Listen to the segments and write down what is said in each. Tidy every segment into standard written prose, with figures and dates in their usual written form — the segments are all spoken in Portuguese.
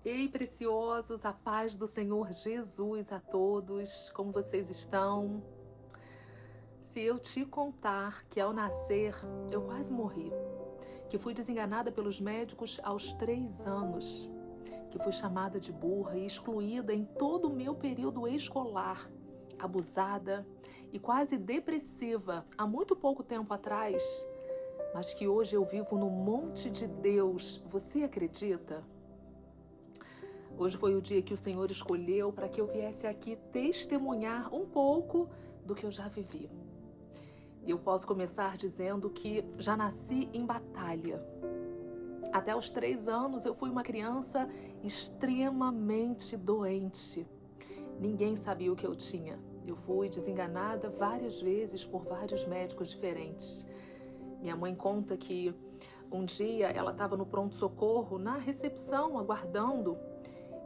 Ei, preciosos, a paz do Senhor Jesus a todos, como vocês estão? Se eu te contar que ao nascer eu quase morri, que fui desenganada pelos médicos aos 3 anos, que fui chamada de burra e excluída em todo o meu período escolar, abusada e quase depressiva há muito pouco tempo atrás, mas que hoje eu vivo no monte de Deus, você acredita? Hoje foi o dia que o Senhor escolheu para que eu viesse aqui testemunhar um pouco do que eu já vivi. E eu posso começar dizendo que já nasci em batalha. Até os 3 anos eu fui uma criança extremamente doente. Ninguém sabia o que eu tinha. Eu fui desenganada várias vezes por vários médicos diferentes. Minha mãe conta que um dia ela estava no pronto-socorro, na recepção, aguardando,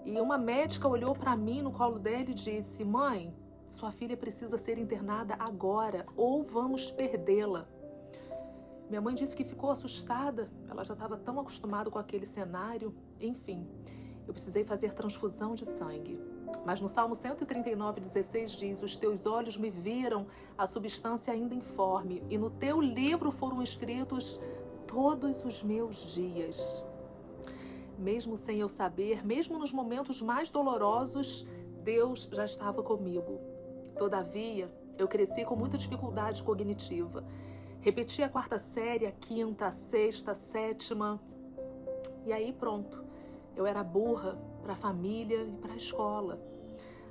e uma médica olhou para mim no colo dela e disse: "Mãe, sua filha precisa ser internada agora ou vamos perdê-la." Minha mãe disse que ficou assustada, ela já estava tão acostumada com aquele cenário. Enfim, eu precisei fazer transfusão de sangue. Mas no Salmo 139:16 diz: "Os teus olhos me viram a substância ainda informe, e no teu livro foram escritos todos os meus dias." Mesmo sem eu saber, mesmo nos momentos mais dolorosos, Deus já estava comigo. Todavia, eu cresci com muita dificuldade cognitiva. Repeti a 4ª série, a 5ª, a 6ª, a 7ª. E aí pronto, eu era burra para a família e para a escola.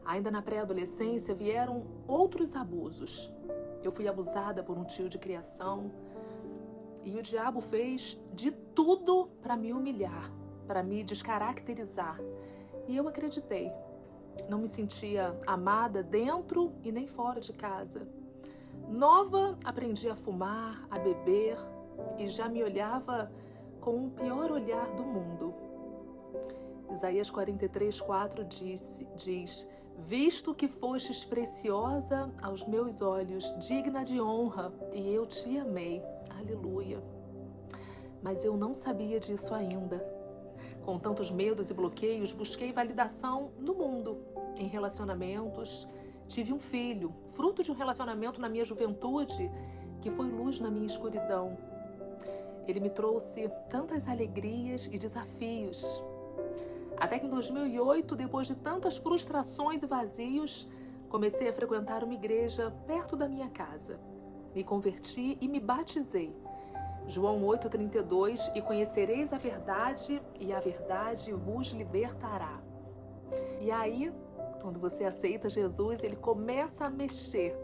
Ainda na pré-adolescência vieram outros abusos. Eu fui abusada por um tio de criação e o diabo fez de tudo para me humilhar, para me descaracterizar. E eu acreditei. Não me sentia amada dentro e nem fora de casa. Nova, aprendi a fumar, a beber e já me olhava com o pior olhar do mundo. Isaías 43:4 diz: "Visto que fostes preciosa aos meus olhos, digna de honra, e eu te amei." Aleluia. Mas eu não sabia disso ainda. Com tantos medos e bloqueios, busquei validação no mundo, em relacionamentos. Tive um filho, fruto de um relacionamento na minha juventude, que foi luz na minha escuridão. Ele me trouxe tantas alegrias e desafios. Até que em 2008, depois de tantas frustrações e vazios, comecei a frequentar uma igreja perto da minha casa. Me converti e me batizei. João 8:32, "E conhecereis a verdade, e a verdade vos libertará." E aí, quando você aceita Jesus, ele começa a mexer.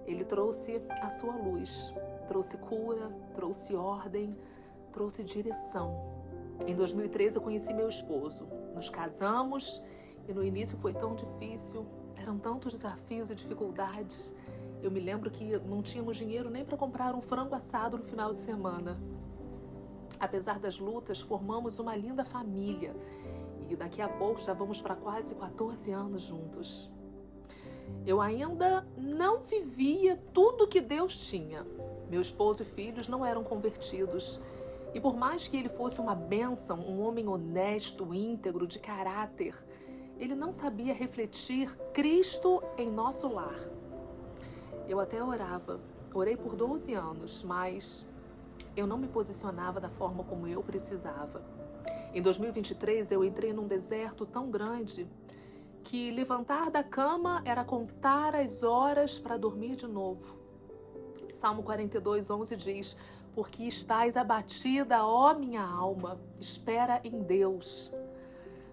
Ele trouxe a sua luz, trouxe cura, trouxe ordem, trouxe direção. Em 2013 eu conheci meu esposo. Nos casamos e no início foi tão difícil, eram tantos desafios e dificuldades. Eu me lembro que não tínhamos dinheiro nem para comprar um frango assado no final de semana. Apesar das lutas, formamos uma linda família e daqui a pouco já vamos para quase 14 anos juntos. Eu ainda não vivia tudo que Deus tinha. Meu esposo e filhos não eram convertidos. E por mais que ele fosse uma bênção, um homem honesto, íntegro, de caráter, ele não sabia refletir Cristo em nosso lar. Eu até orei por 12 anos, mas eu não me posicionava da forma como eu precisava. Em 2023, eu entrei num deserto tão grande que levantar da cama era contar as horas para dormir de novo. Salmo 42:11 diz: "Porque estás abatida, ó minha alma, espera em Deus."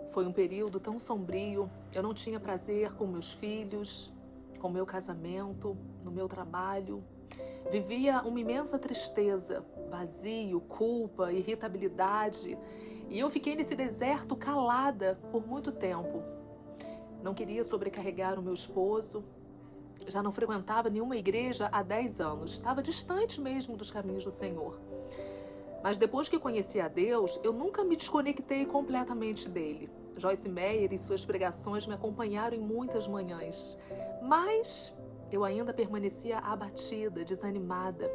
Foi um período tão sombrio, eu não tinha prazer com meus filhos, com meu casamento, no meu trabalho. Vivia uma imensa tristeza, vazio, culpa, irritabilidade. E eu fiquei nesse deserto calada por muito tempo. Não queria sobrecarregar o meu esposo. Já não frequentava nenhuma igreja há 10 anos. Estava distante mesmo dos caminhos do Senhor. Mas depois que conheci a Deus, eu nunca me desconectei completamente dele. Joyce Meyer e suas pregações me acompanharam em muitas manhãs. Mas eu ainda permanecia abatida, desanimada.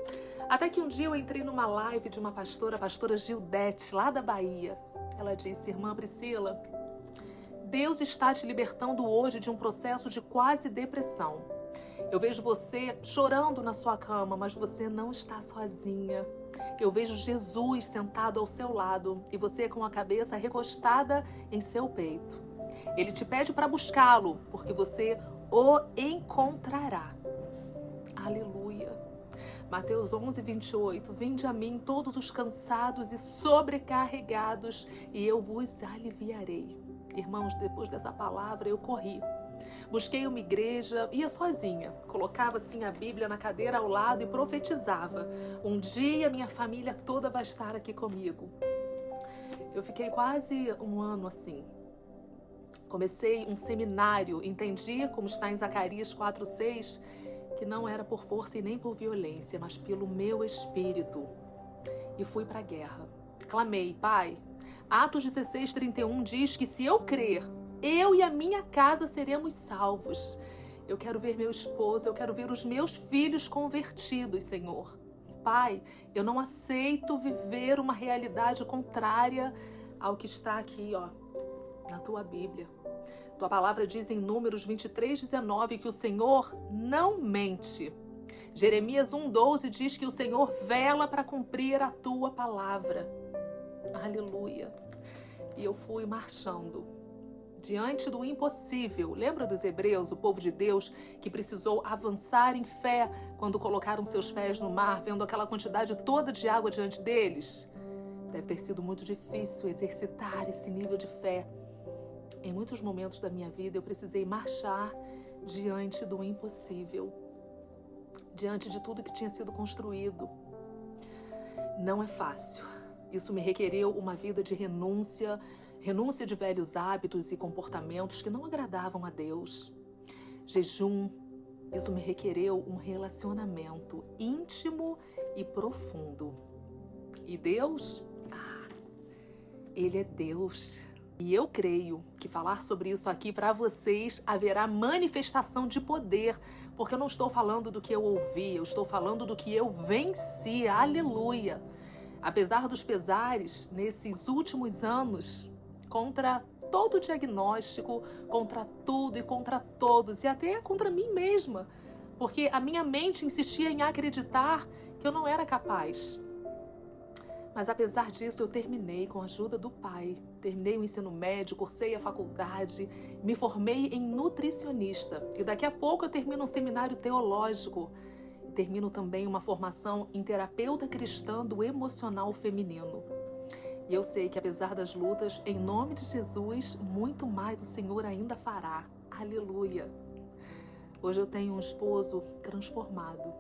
Até que um dia eu entrei numa live de uma pastora, a pastora Gildete, lá da Bahia. Ela disse: irmã Priscila, Deus está te libertando hoje de um processo de quase depressão. Eu vejo você chorando na sua cama, mas você não está sozinha. Eu vejo Jesus sentado ao seu lado e você com a cabeça recostada em seu peito. Ele te pede para buscá-lo, porque você o encontrará. Aleluia. Mateus 11, 28. Vinde a mim todos os cansados e sobrecarregados, e eu vos aliviarei. Irmãos, depois dessa palavra eu corri. Busquei uma igreja, ia sozinha, colocava assim a Bíblia na cadeira ao lado e profetizava: um dia minha família toda vai estar aqui comigo. Eu fiquei quase um ano assim. Comecei um seminário, entendi, como está em Zacarias 4:6, que não era por força e nem por violência, mas pelo meu espírito. E fui para a guerra. Clamei: Pai, Atos 16:31 diz que se eu crer, eu e a minha casa seremos salvos. Eu quero ver meu esposo, eu quero ver os meus filhos convertidos, Senhor. Pai, eu não aceito viver uma realidade contrária ao que está aqui, na tua Bíblia. Tua palavra diz em Números 23:19 que o Senhor não mente. Jeremias 1:12 diz que o Senhor vela para cumprir a tua palavra. Aleluia. E eu fui marchando diante do impossível. Lembra dos hebreus, o povo de Deus, que precisou avançar em fé quando colocaram seus pés no mar, vendo aquela quantidade toda de água diante deles? Deve ter sido muito difícil exercitar esse nível de fé. Em muitos momentos da minha vida eu precisei marchar diante do impossível, diante de tudo que tinha sido construído. Não é fácil. Isso me requereu uma vida de renúncia de velhos hábitos e comportamentos que não agradavam a Deus. Jejum, isso me requereu um relacionamento íntimo e profundo. E Deus? Ele é Deus. E eu creio que falar sobre isso aqui para vocês haverá manifestação de poder, porque eu não estou falando do que eu ouvi, eu estou falando do que eu venci. Aleluia! Apesar dos pesares, nesses últimos anos, contra todo o diagnóstico, contra tudo e contra todos, e até contra mim mesma, porque a minha mente insistia em acreditar que eu não era capaz. Mas apesar disso, eu terminei com a ajuda do Pai. Terminei o ensino médio, cursei a faculdade, me formei em nutricionista. E daqui a pouco eu termino um seminário teológico. E termino também uma formação em terapeuta cristã do emocional feminino. E eu sei que apesar das lutas, em nome de Jesus, muito mais o Senhor ainda fará. Aleluia! Hoje eu tenho um esposo transformado.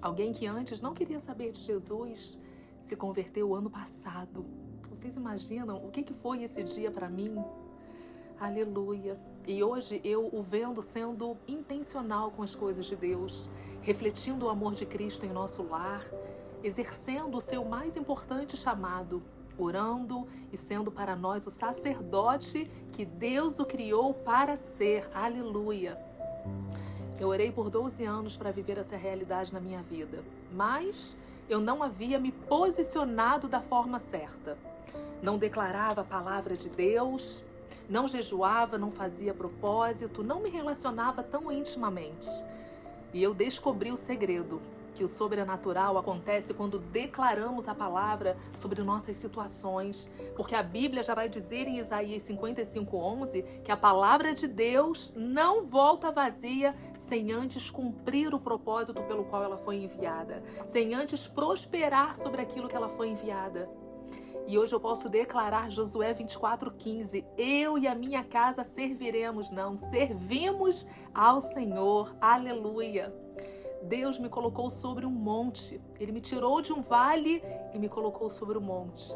Alguém que antes não queria saber de Jesus, se converteu ano passado. Vocês imaginam o que foi esse dia para mim? Aleluia! E hoje eu o vendo sendo intencional com as coisas de Deus, refletindo o amor de Cristo em nosso lar, exercendo o seu mais importante chamado, orando e sendo para nós o sacerdote que Deus o criou para ser. Aleluia! Eu orei por 12 anos para viver essa realidade na minha vida, mas eu não havia me posicionado da forma certa. Não declarava a palavra de Deus, não jejuava, não fazia propósito, não me relacionava tão intimamente. E eu descobri o segredo, que o sobrenatural acontece quando declaramos a palavra sobre nossas situações, porque a Bíblia já vai dizer em Isaías 55:11 que a palavra de Deus não volta vazia sem antes cumprir o propósito pelo qual ela foi enviada, sem antes prosperar sobre aquilo que ela foi enviada. E hoje eu posso declarar Josué 24:15, eu e a minha casa servimos ao Senhor. Aleluia! Deus me colocou sobre um monte. Ele me tirou de um vale e me colocou sobre um monte.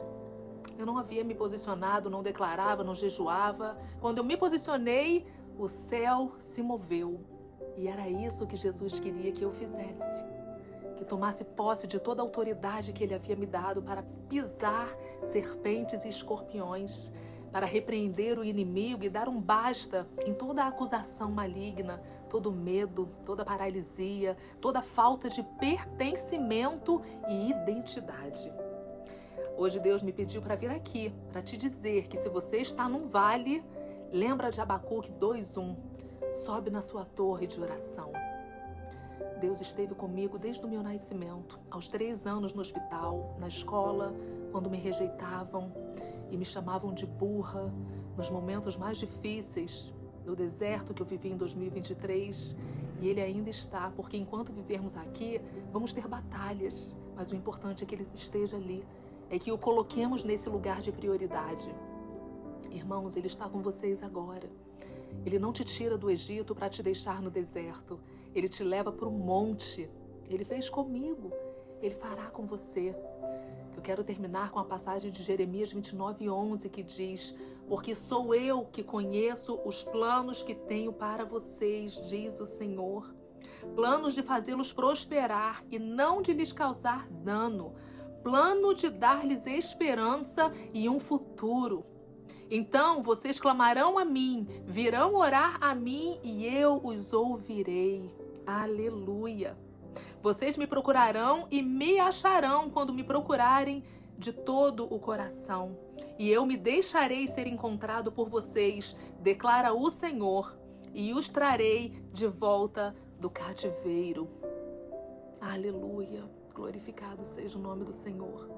Eu não havia me posicionado, não declarava, não jejuava. Quando eu me posicionei, o céu se moveu. E era isso que Jesus queria que eu fizesse. Que tomasse posse de toda a autoridade que Ele havia me dado para pisar serpentes e escorpiões, para repreender o inimigo e dar um basta em toda a acusação maligna, todo medo, toda paralisia, toda falta de pertencimento e identidade. Hoje Deus me pediu para vir aqui, para te dizer que se você está num vale, lembra de Abacuque 2:1, sobe na sua torre de oração. Deus esteve comigo desde o meu nascimento, aos 3 anos no hospital, na escola, quando me rejeitavam e me chamavam de burra, nos momentos mais difíceis, no deserto que eu vivi em 2023, e Ele ainda está, porque enquanto vivermos aqui, vamos ter batalhas, mas o importante é que Ele esteja ali, é que o coloquemos nesse lugar de prioridade. Irmãos, Ele está com vocês agora. Ele não te tira do Egito para te deixar no deserto. Ele te leva para o monte. Ele fez comigo. Ele fará com você. Eu quero terminar com a passagem de Jeremias 29:11 que diz: porque sou eu que conheço os planos que tenho para vocês, diz o Senhor. Planos de fazê-los prosperar e não de lhes causar dano. Plano de dar-lhes esperança e um futuro. Então vocês clamarão a mim, virão orar a mim e eu os ouvirei. Aleluia! Vocês me procurarão e me acharão quando me procurarem de todo o coração. E eu me deixarei ser encontrado por vocês, declara o Senhor, e os trarei de volta do cativeiro. Aleluia! Glorificado seja o nome do Senhor.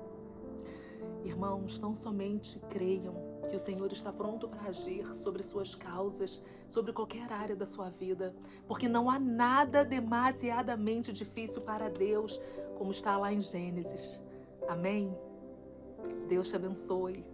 Irmãos, não somente creiam que o Senhor está pronto para agir sobre suas causas, sobre qualquer área da sua vida, porque não há nada demasiadamente difícil para Deus, como está lá em Gênesis. Amém? Deus te abençoe.